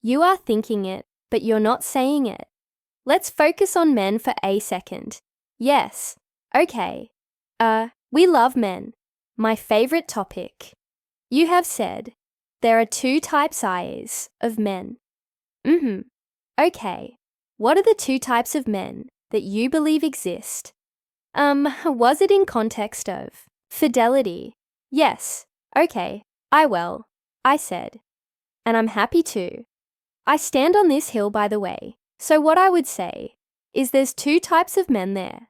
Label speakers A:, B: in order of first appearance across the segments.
A: You are thinking it, but you're not saying it. Let's focus on men for a second. Yes. Okay. We love men. My favorite topic. You have said there are two types of men. Okay. What are the two types of men that you believe exist? Was it in context of fidelity? Yes. Okay. I said. And I'm happy to. I stand on this hill, by the way. So what I would say is there's two types of men there.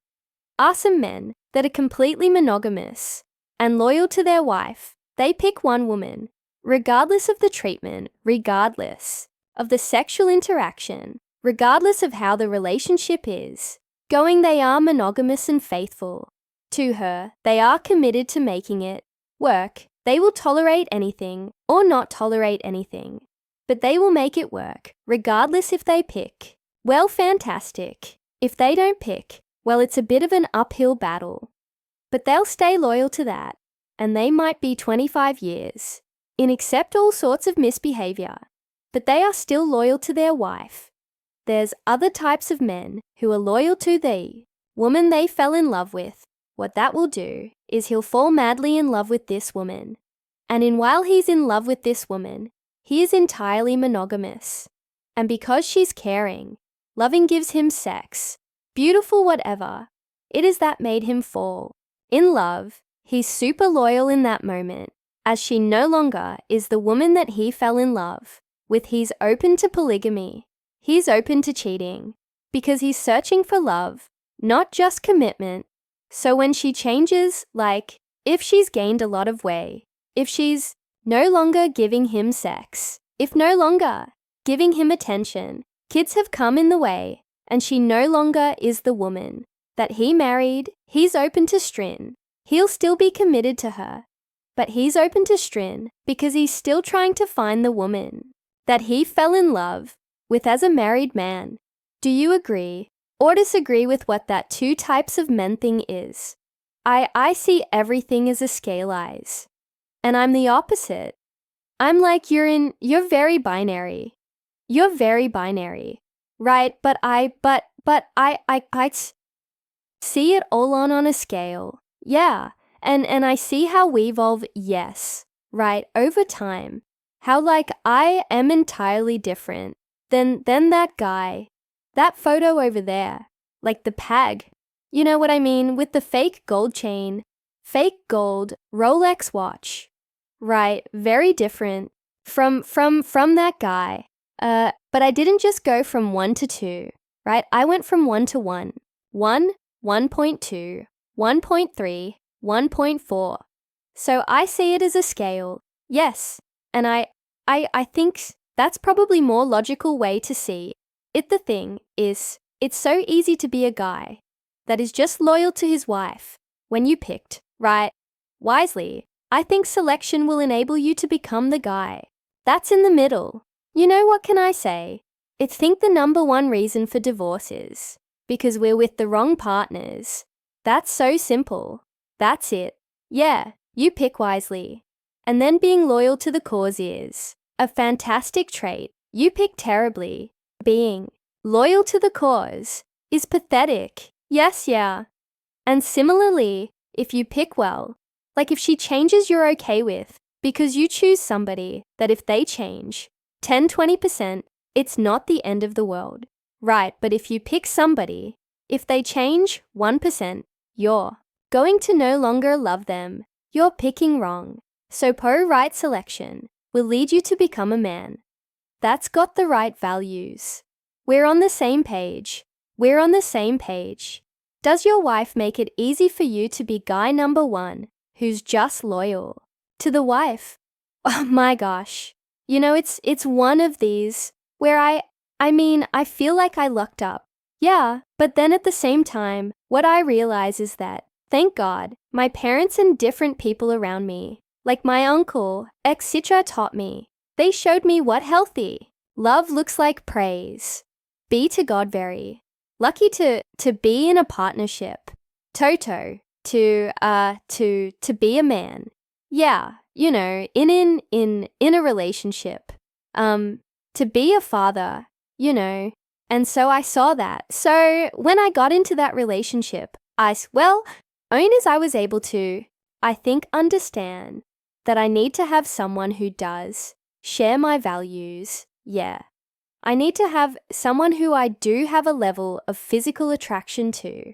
A: Are some men that are completely monogamous and loyal to their wife. They pick one woman, regardless of the treatment, regardless of the sexual interaction, regardless of how the relationship is. They are monogamous and faithful to her. They are committed to making it work. They will tolerate anything or not tolerate anything, but they will make it work, regardless if they pick. Well, fantastic. If they don't pick, well, it's a bit of an uphill battle. But they'll stay loyal to that, and they might be 25 years in accept all sorts of misbehavior, but they are still loyal to their wife. There's other types of men who are loyal to the woman they fell in love with. What that will do is he'll fall madly in love with this woman. And while he's in love with this woman, he is entirely monogamous. And because she's caring, loving gives him sex, beautiful whatever, it is that made him fall in love. He's super loyal in that moment, as she no longer is the woman that he fell in love with. He's open to polygamy. He's open to cheating because he's searching for love, not just commitment. So when she changes, like if she's gained a lot of weight, if she's no longer giving him sex, if no longer giving him attention, kids have come in the way, and she no longer is the woman that he married, he's open to strin. He'll still be committed to her, but he's open to strin because he's still trying to find the woman that he fell in love with as a married man. Do you agree or disagree with what that two types of men thing is? I see everything as a scalize, and I'm the opposite. I'm like, you're very binary. You're very binary, right? But I see it all on a scale. Yeah, and I see how we evolve, yes, right, over time. How like I am entirely different than that guy, that photo over there, like the pag. You know what I mean? With the fake gold chain, fake gold Rolex watch. Right, very different from that guy. But I didn't just go from 1 to 2, right? I went from 1 to 1. 1, 1.2, 1.3, 1.4. So I see it as a scale. Yes. And I think that's probably more logical way to see it. The thing is, it's so easy to be a guy that is just loyal to his wife when you picked, right, wisely. I think selection will enable you to become the guy that's in the middle. You know, what can I say? I think the number one reason for divorce is because we're with the wrong partners. That's so simple. That's it. Yeah, you pick wisely. And then being loyal to the cause is a fantastic trait. You pick terribly. Being loyal to the cause is pathetic. Yes, yeah. And similarly, if you pick well, like if she changes, you're okay with, because you choose somebody that if they change 10-20%, it's not the end of the world. Right, but if you pick somebody, if they change 1%, you're going to no longer love them. You're picking wrong. So right selection will lead you to become a man that's got the right values. We're on the same page. We're on the same page. Does your wife make it easy for you to be guy number one who's just loyal to the wife? Oh my gosh. You know, it's one of these where I feel like I lucked up. Yeah, but then at the same time, what I realize is that, thank God, my parents and different people around me, like my uncle, etc. taught me. They showed me what healthy love looks like. Praise be to God. Very lucky to be in a partnership. Toto, to be a man. Yeah, you know, in a relationship. to be a father, you know. And so I saw that. So when I got into that relationship, only as I was able to, I think, understand that I need to have someone who does share my values. Yeah. I need to have someone who I do have a level of physical attraction to.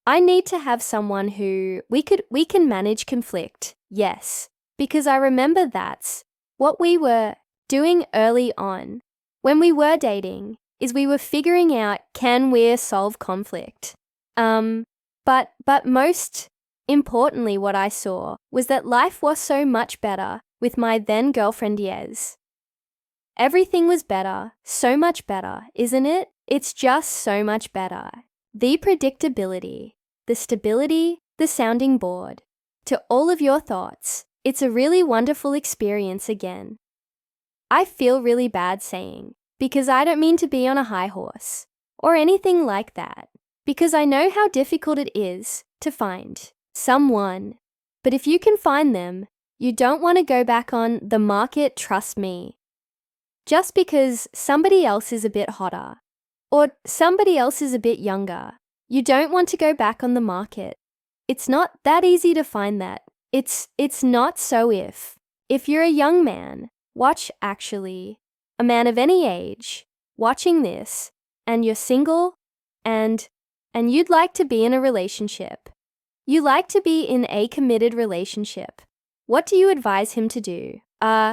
A: I need to have someone who we can manage conflict. Yes. Because I remember that's what we were doing early on when we were dating, is we were figuring out, can we solve conflict? But most importantly, what I saw was that life was so much better with my then girlfriend Yes. Everything was better, so much better, isn't it? It's just so much better. The predictability, the stability, the sounding board. To all of your thoughts, it's a really wonderful experience again. I feel really bad saying, because I don't mean to be on a high horse, or anything like that, because I know how difficult it is to find someone. But if you can find them, you don't want to go back on the market, trust me. Just because somebody else is a bit hotter, or somebody else is a bit younger, you don't want to go back on the market. It's not that easy to find that. It's not. So if you're a young man, a man of any age, watching this, and you're single, and you'd like to be in a relationship, you like to be in a committed relationship, what do you advise him to do?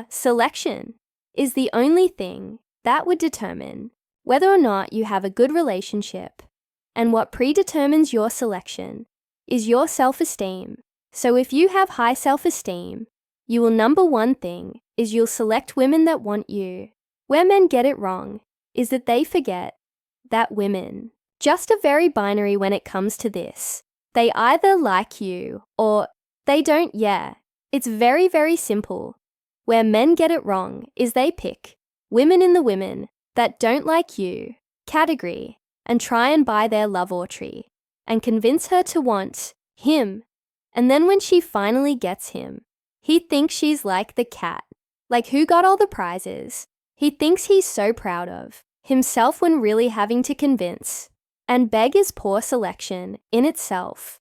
A: Selection is the only thing that would determine whether or not you have a good relationship, and what predetermines your selection is your self-esteem. So if you have high self-esteem, you will, number one thing is you'll select women that want you. Where men get it wrong is that they forget that women just are very binary when it comes to this. They either like you or they don't. Yeah, it's very, very simple. Where men get it wrong is they pick women in the women that don't like you category and try and buy their love ortree and convince her to want him. And then when she finally gets him, he thinks she's like the cat, like who got all the prizes. He thinks he's so proud of himself when really having to convince and beg is poor selection in itself.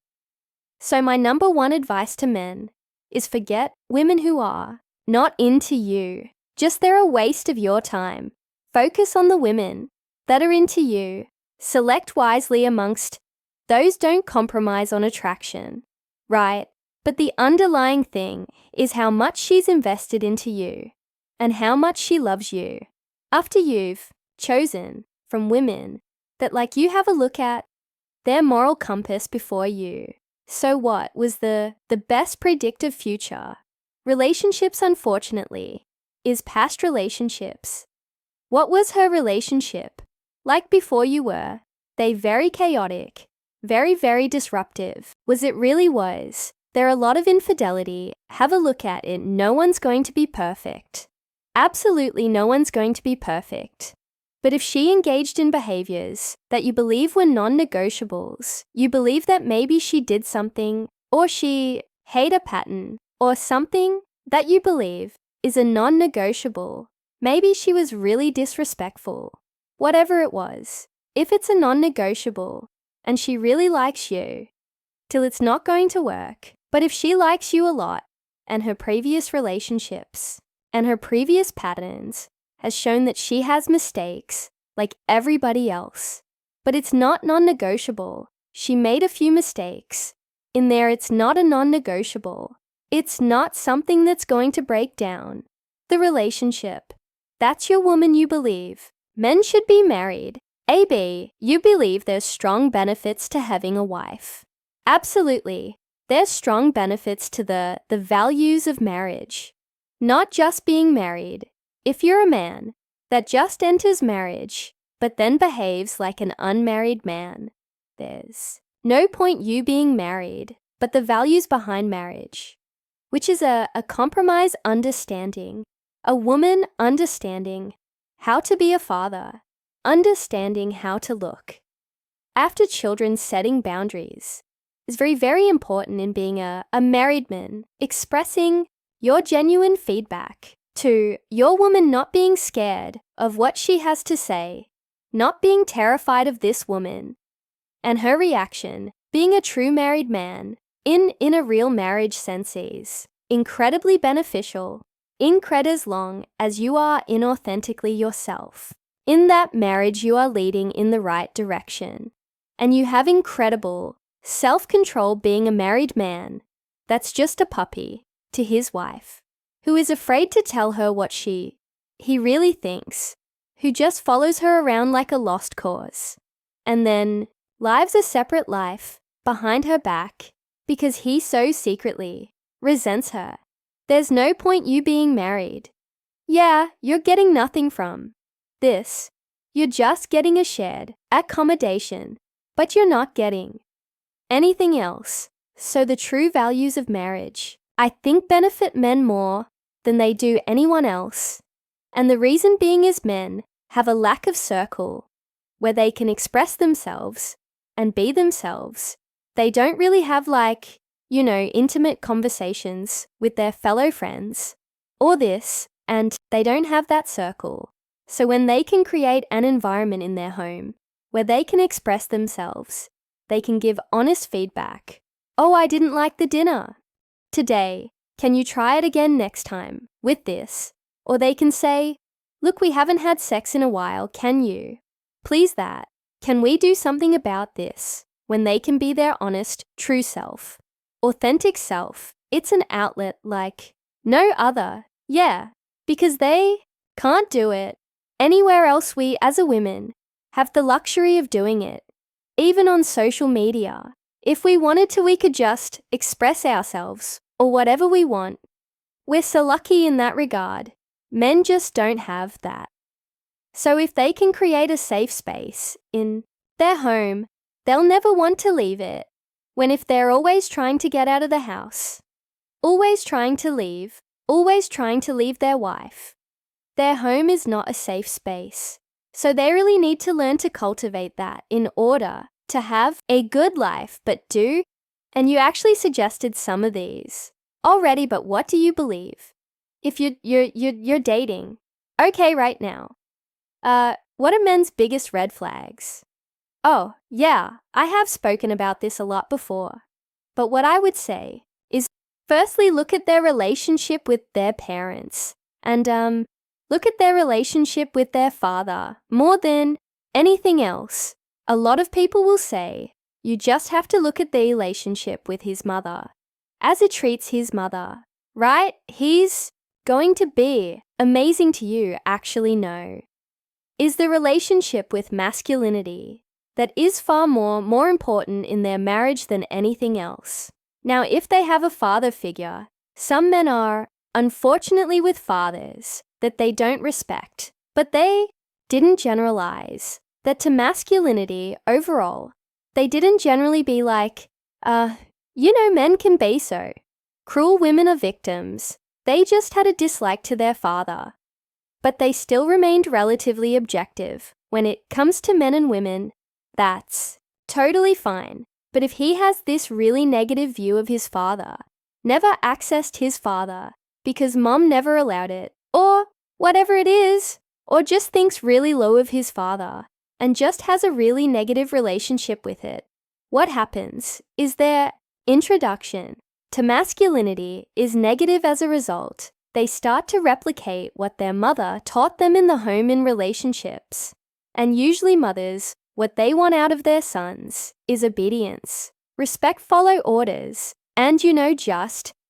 A: So my number one advice to men is forget women who are not into you. Just they're a waste of your time. Focus on the women that are into you. Select wisely amongst those. Don't compromise on attraction, right? But the underlying thing is how much she's invested into you and how much she loves you. After you've chosen from women that you have a look at their moral compass before you. So what was the best predictive future? Relationships, unfortunately, is past relationships. What was her relationship like before you were? They very chaotic, very, very disruptive. Was it really was? There are a lot of infidelity. Have a look at it. No one's going to be perfect. Absolutely no one's going to be perfect. But if she engaged in behaviors that you believe were non-negotiables, you believe that maybe she did something, or she had a pattern, or something that you believe is a non-negotiable, maybe she was really disrespectful, whatever it was, if it's a non-negotiable and she really likes you, till it's not going to work. But if she likes you a lot and her previous relationships and her previous patterns has shown that she has mistakes like everybody else, but it's not non-negotiable. She made a few mistakes. In there, it's not a non-negotiable. It's not something that's going to break down the relationship. That's your woman, you believe. Men should be married. AB, you believe there's strong benefits to having a wife. Absolutely. There's strong benefits to the values of marriage. Not just being married. If you're a man that just enters marriage, but then behaves like an unmarried man, there's no point you being married, but the values behind marriage, which is a compromise understanding, a woman understanding how to be a father, understanding how to look after children, setting boundaries is very, very important in being a married man, expressing your genuine feedback to your woman not being scared of what she has to say, not being terrified of this woman, and her reaction, being a true married man, in a real marriage sense is incredibly beneficial, as long as you are inauthentically yourself. In that marriage you are leading in the right direction, and you have incredible self-control being a married man that's just a puppy to his wife, who is afraid to tell her what he really thinks, who just follows her around like a lost cause, and then lives a separate life behind her back because he so secretly resents her. There's no point you being married. Yeah, you're getting nothing from this. You're just getting a shared accommodation, but you're not getting anything else. So the true values of marriage, I think, benefit men more than they do anyone else. And the reason being is men have a lack of circle where they can express themselves and be themselves. They don't really have intimate conversations with their fellow friends or this, and they don't have that circle. So when they can create an environment in their home where they can express themselves, they can give honest feedback. Oh, I didn't like the dinner today. Can you try it again next time with this? Or they can say, look, we haven't had sex in a while. Can you? Please that. Can we do something about this? When they can be their honest, true self, authentic self, it's an outlet like no other. Yeah, because they can't do it anywhere else. We as a women have the luxury of doing it. Even on social media, if we wanted to, we could just express ourselves or whatever we want. We're so lucky in that regard. Men just don't have that. So if they can create a safe space in their home, they'll never want to leave it. If they're always trying to get out of the house, always trying to leave their wife, their home is not a safe space. So they really need to learn to cultivate that in order to have a good life. And you actually suggested some of these already, but what do you believe? If you're dating, okay, right now, what are men's biggest red flags? Oh, yeah, I have spoken about this a lot before. But what I would say is, firstly, look at their relationship with their parents and look at their relationship with their father more than anything else. A lot of people will say, you just have to look at the relationship with his mother, as it treats his mother, right? He's going to be amazing to you. Actually, no. Is the relationship with masculinity that is far more important in their marriage than anything else. Now, if they have a father figure, some men are, unfortunately, with fathers that they don't respect, but they didn't generalize that to masculinity overall. They didn't generally be like, men can be so. Cruel women are victims. They just had a dislike to their father. But they still remained relatively objective. When it comes to men and women, that's totally fine. But if he has this really negative view of his father, never accessed his father because mom never allowed it, or whatever it is, or just thinks really low of his father and just has a really negative relationship with it, what happens is their introduction to masculinity is negative. As a result, they start to replicate what their mother taught them in the home in relationships. And usually mothers, what they want out of their sons is obedience, respect, follow orders, and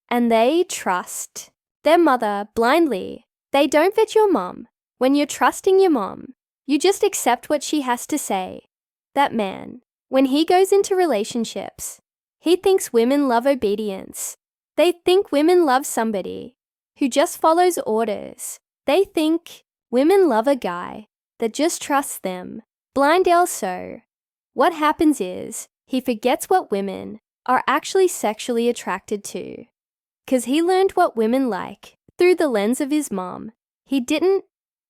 A: and they trust their mother blindly. They don't vet your mom. When you're trusting your mom, you just accept what she has to say. That man, when he goes into relationships, he thinks women love obedience. They think women love somebody who just follows orders. They think women love a guy that just trusts them. Blind also. What happens is he forgets what women are actually sexually attracted to. 'Cause he learned what women like through the lens of his mom. He didn't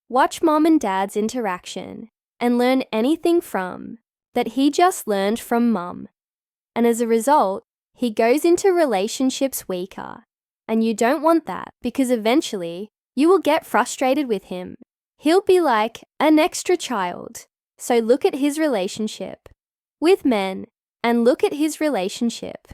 A: watch mom and dad's interaction and learn anything from that. He just learned from mom. And as a result, he goes into relationships weaker. And you don't want that, because eventually You will get frustrated with him. He'll be like an extra child. So look at his relationship with men and look at his relationship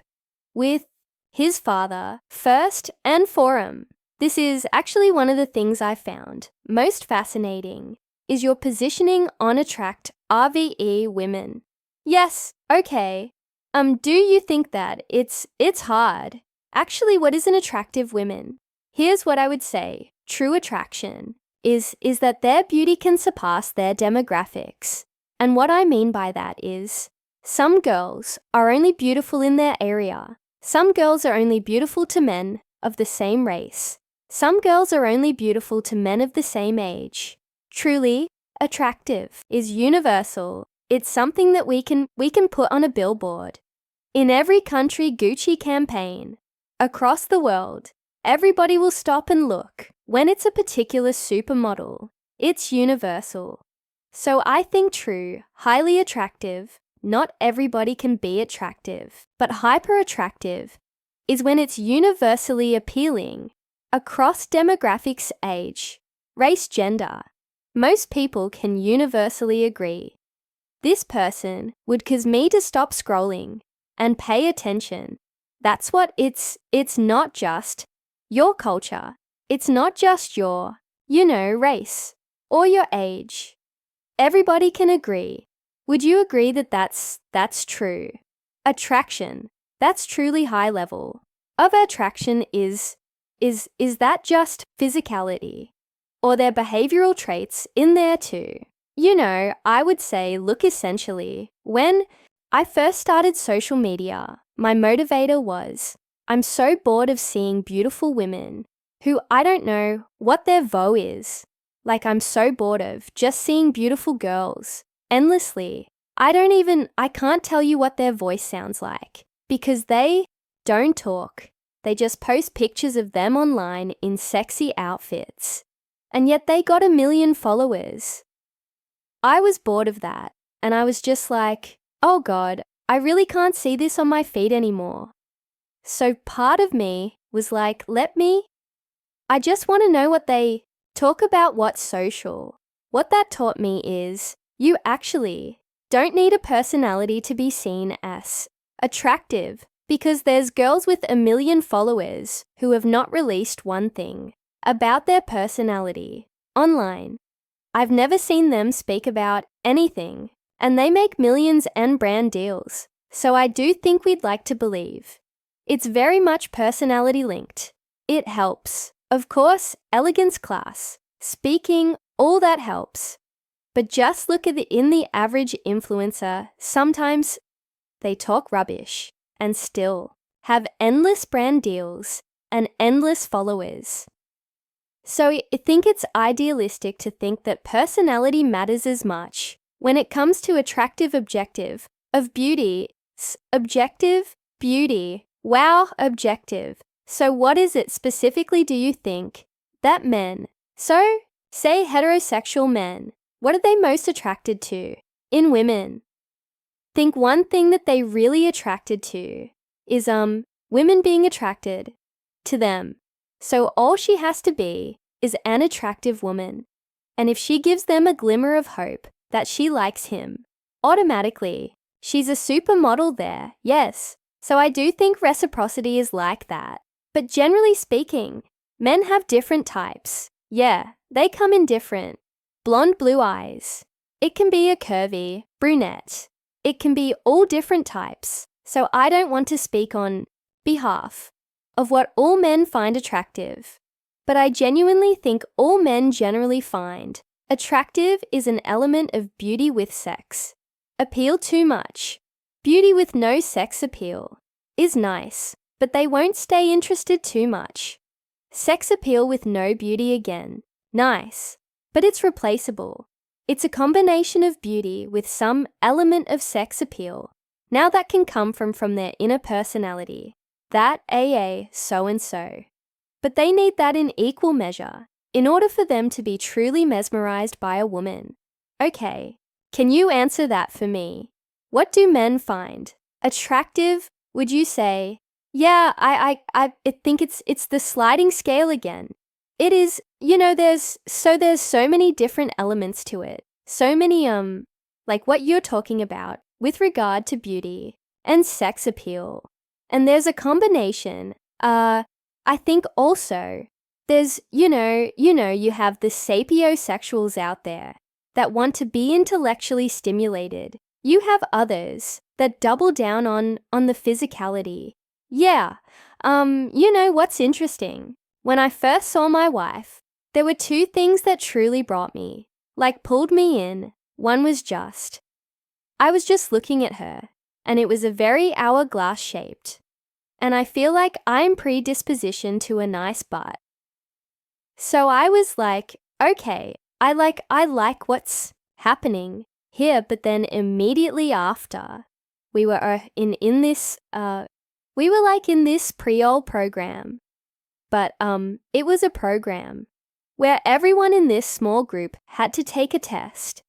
A: with his father first and forum. This is actually one of the things I found most fascinating is your positioning on attract RVE women. Yes, okay. Do you think that it's hard? Actually, what is an attractive woman? Here's what I would say. True attraction is that their beauty can surpass their demographics. And what I mean by that is some girls are only beautiful in their area. Some girls are only beautiful to men of the same race. Some girls are only beautiful to men of the same age. Truly, attractive is universal. It's something that we can put on a billboard. In every country Gucci campaign, across the world, everybody will stop and look. When it's a particular supermodel, it's universal. So I think true, highly attractive, not everybody can be attractive, but hyper attractive is when it's universally appealing across demographics, age, race, gender. Most people can universally agree. This person would cause me to stop scrolling and pay attention. That's what it's not just your culture. It's not just your, race or your age. Everybody can agree. Would you agree that that's true? Attraction, that's truly high level of attraction is that just physicality or their behavioral traits in there too? I would say, look, essentially, when I first started social media, my motivator was, I'm so bored of seeing beautiful women who I don't know what their vow is. Like, I'm so bored of just seeing beautiful girls endlessly. I can't tell you what their voice sounds like because they don't talk. They just post pictures of them online in sexy outfits. And yet they got 1 million followers. I was bored of that, and I was just like, oh God, I really can't see this on my feed anymore. So part of me was like, I just want to know what they talk about, what's social. What that taught me is you actually don't need a personality to be seen as attractive because there's girls with 1 million followers who have not released one thing about their personality online. I've never seen them speak about anything, and they make millions and brand deals. So I do think we'd like to believe. It's very much personality linked. It helps. Of course, elegance, class, speaking, all that helps. But just look at in the average influencer, sometimes they talk rubbish and still have endless brand deals and endless followers. So I think it's idealistic to think that personality matters as much when it comes to attractive objective of beauty. Objective, beauty, wow, objective. So what is it specifically do you think that men, so say heterosexual men, what are they most attracted to in women? Think one thing that they really attracted to is women being attracted to them. So all she has to be is an attractive woman. And if she gives them a glimmer of hope that she likes him, automatically, she's a supermodel there, yes. So I do think reciprocity is like that. But generally speaking, men have different types. Yeah, they come in different. Blonde, blue eyes. It can be a curvy brunette. It can be all different types. So I don't want to speak on behalf of what all men find attractive. But I genuinely think all men generally find attractive is an element of beauty with sex. Appeal too much. Beauty with no sex appeal is nice, but they won't stay interested too much. Sex appeal with no beauty again, nice, but it's replaceable. It's a combination of beauty with some element of sex appeal. Now that can come from their inner personality. That so-and-so. But they need that in equal measure in order for them to be truly mesmerized by a woman. Okay, can you answer that for me? What do men find attractive? Would you say, yeah, I think it's the sliding scale again. It is, there's so many different elements to it. So many, like what you're talking about with regard to beauty and sex appeal. And there's a combination. I think also there's, you have the sapiosexuals out there that want to be intellectually stimulated. You have others that double down on the physicality. Yeah. What's interesting? When I first saw my wife, there were two things that truly brought me, like pulled me in. One was I was just looking at her, and it was a very hourglass shaped. And I feel like I'm predispositioned to a nice butt. So I was like, okay, I like what's happening here, but then immediately after, we were in this pre-ol program. But it was a program where everyone in this small group had to take a test.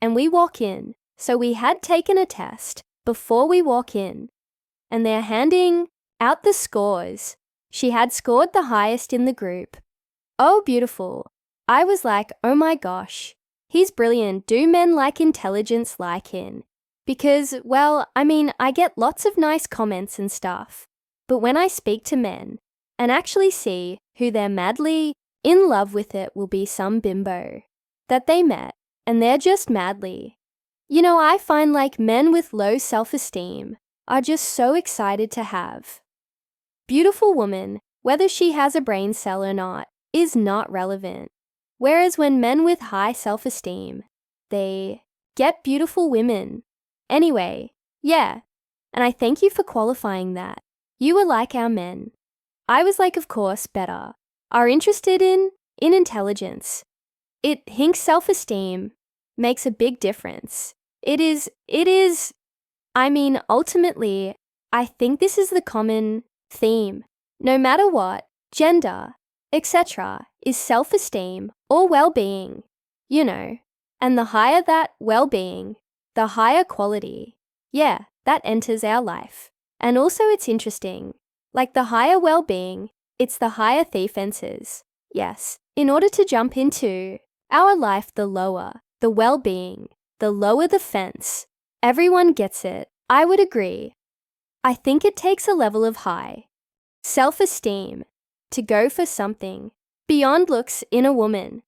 A: And we walk in, so we had taken a test before we walk in. And they're handing out the scores. She had scored the highest in the group. Oh, beautiful. I was like, oh my gosh, he's brilliant. Do men like intelligence like him? Because, well, I get lots of nice comments and stuff. But when I speak to men and actually see who they're madly in love with, it will be some bimbo that they met and they're just madly. I find like men with low self-esteem are just so excited to have. Beautiful woman, whether she has a brain cell or not, is not relevant. Whereas when men with high self-esteem, they get beautiful women. Anyway, yeah, and I thank you for qualifying that. You were like our men. I was like, of course, better. Are interested in intelligence. It hinks self-esteem makes a big difference. It is, ultimately, I think this is the common theme. No matter what, gender, etc., is self-esteem or well-being, and the higher that well-being, the higher quality, that enters our life. And also it's interesting, like the higher well-being, it's the higher defenses. Yes, in order to jump into our life, the lower the well-being, the lower the fence. Everyone gets it. I would agree. I think it takes a level of high self-esteem to go for something beyond looks in a woman.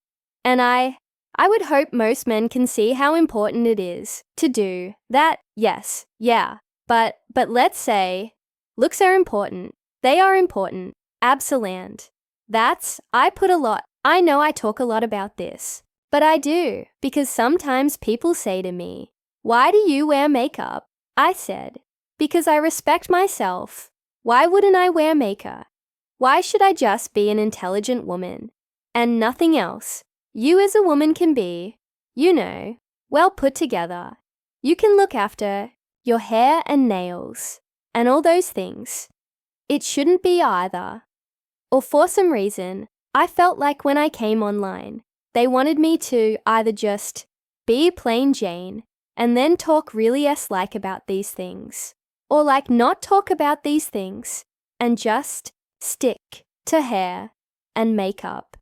A: And I would hope most men can see how important it is to do that. Yes, yeah. But let's say looks are important. They are important. Absoland. I know I talk a lot about this, but I do, because sometimes people say to me, why do you wear makeup? I said, because I respect myself. Why wouldn't I wear makeup? Why should I just be an intelligent woman and nothing else? You as a woman can be, well put together. You can look after your hair and nails and all those things. It shouldn't be either. Or for some reason, I felt like when I came online, they wanted me to either just be plain Jane and then talk really like about these things, or like not talk about these things and just stick to hair and makeup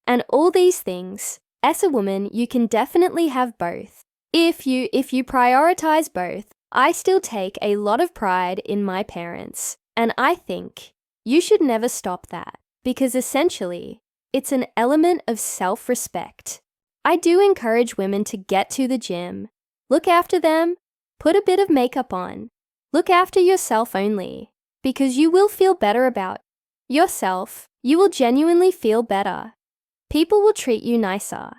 A: and all these things. As a woman, you can definitely have both. If you prioritize both, I still take a lot of pride in my parents, and I think you should never stop that, because essentially, it's an element of self-respect. I do encourage women to get to the gym, look after them, put a bit of makeup on, look after yourself only, because you will feel better about yourself. You will genuinely feel better. People will treat you nicer.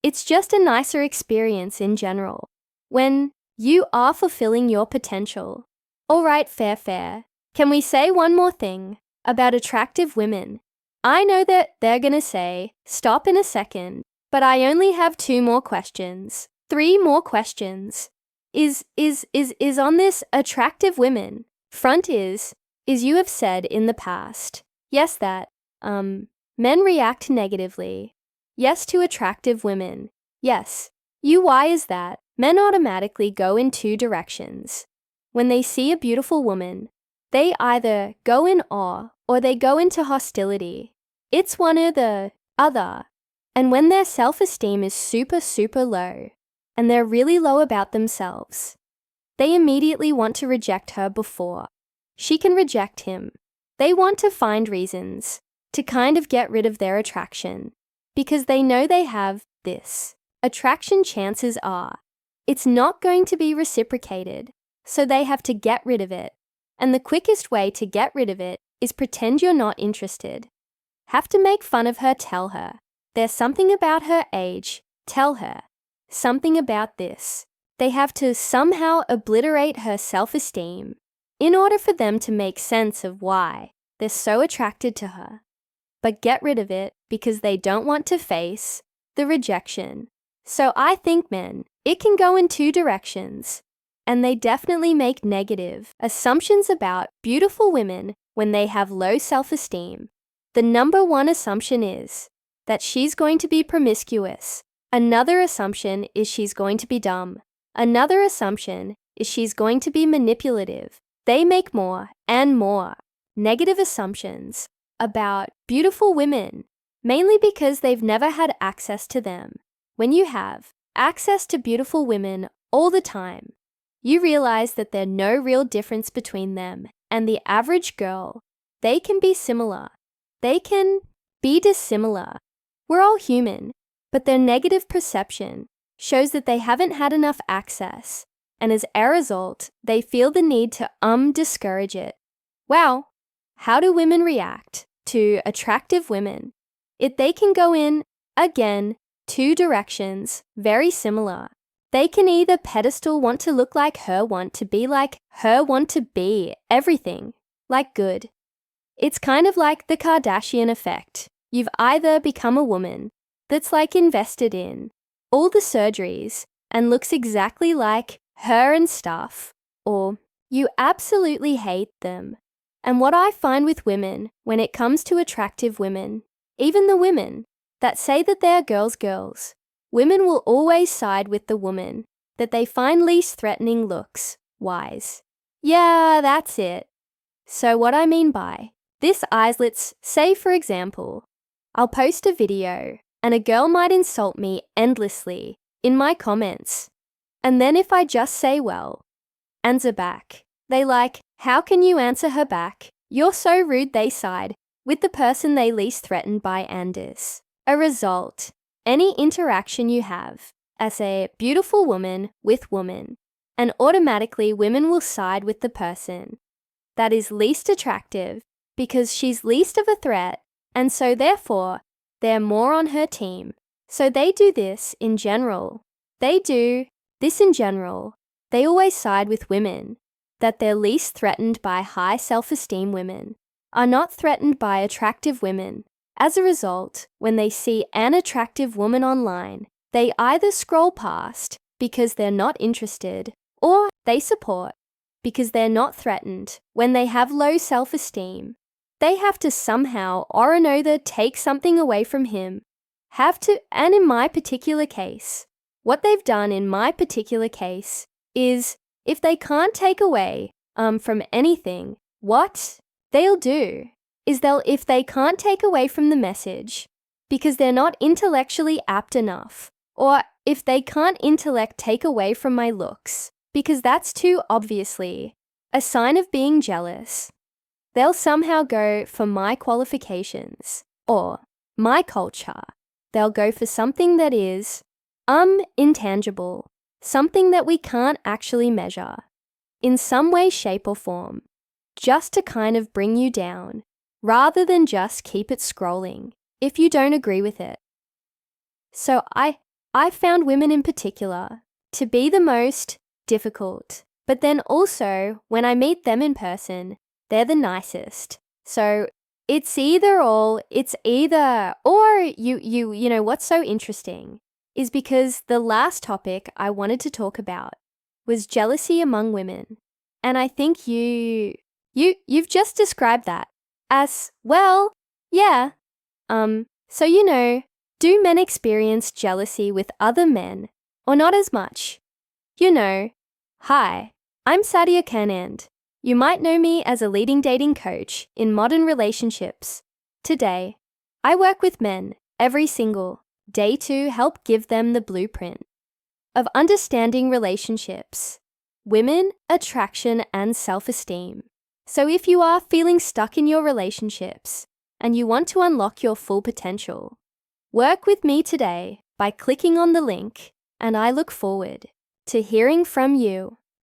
A: It's just a nicer experience in general when you are fulfilling your potential. All right, fair. Can we say one more thing about attractive women? I know that they're gonna say, stop in a second, but I only have 2 more questions. 3 more questions. Is on this attractive women. Front is you have said in the past, yes, that, men react negatively. Yes to attractive women. Yes. Why is that? Men automatically go in 2 directions. When they see a beautiful woman, they either go in awe or they go into hostility. It's one or the other. And when their self-esteem is super, super low, and they're really low about themselves, they immediately want to reject her before she can reject him. They want to find reasons to kind of get rid of their attraction because they know they have this. Attraction, chances are it's not going to be reciprocated, so they have to get rid of it. And the quickest way to get rid of it is pretend you're not interested. Have to make fun of her, tell her. There's something about her age, tell her. Something about this. They have to somehow obliterate her self-esteem in order for them to make sense of why they're so attracted to her. But get rid of it because they don't want to face the rejection. So I think, men, it can go in two directions. And they definitely make negative assumptions about beautiful women when they have low self-esteem. The number one assumption is that she's going to be promiscuous. Another assumption is she's going to be dumb. Another assumption is she's going to be manipulative. They make more and more negative assumptions about beautiful women, mainly because they've never had access to them. When you have access to beautiful women all the time, you realize that there's no real difference between them and the average girl. They can be similar. They can be dissimilar. We're all human, but their negative perception shows that they haven't had enough access, and as a result, they feel the need to discourage it. Wow, how do women react to attractive women? They can go in, again, two directions, very similar. They can either pedestal, want to look like her, want to be like her, want to be everything, like good. It's kind of like the Kardashian effect. You've either become a woman that's like invested in all the surgeries and looks exactly like her and stuff, or you absolutely hate them. And what I find with women when it comes to attractive women, even the women that say that they're girls, women will always side with the woman that they find least threatening looks wise. Yeah, that's it. So what I mean by this is, let's say for example, I'll post a video and a girl might insult me endlessly in my comments. And then if I just say, well, answer back, they like, how can you answer her back? You're so rude, they side with the person they least threatened by Anders. A result, any interaction you have as a beautiful woman with woman, and automatically women will side with the person that is least attractive because she's least of a threat, and so therefore they're more on her team. So they do this in general. They do this in general. They always side with women that they're least threatened by. High self-esteem women are not threatened by attractive women. As a result, when they see an attractive woman online, they either scroll past because they're not interested, or they support because they're not threatened. When they have low self-esteem, they have to somehow or another take something away from him. And in my particular case, what they've done in my particular case is if they can't take away from anything, what they'll do is if they can't take away from the message because they're not intellectually apt enough, or if they can't take away from my looks because that's too obviously a sign of being jealous, they'll somehow go for my qualifications or my culture. They'll go for something that is intangible, something that we can't actually measure in some way, shape or form, just to kind of bring you down rather than just keep it scrolling if you don't agree with it. So I found women in particular to be the most difficult, but then also when I meet them in person, they're the nicest. So it's either or, you know, what's so interesting is because the last topic I wanted to talk about was jealousy among women. And I think you've just described that as, well, yeah. So, you know, do men experience jealousy with other men or not as much? You know, hi, I'm Sadia Kanand. You might know me as a leading dating coach in modern relationships. Today, I work with men every single. Day 2 help give them the blueprint of understanding relationships, women, attraction, and self-esteem. So if you are feeling stuck in your relationships and you want to unlock your full potential, work with me today by clicking on the link, and I look forward to hearing from you.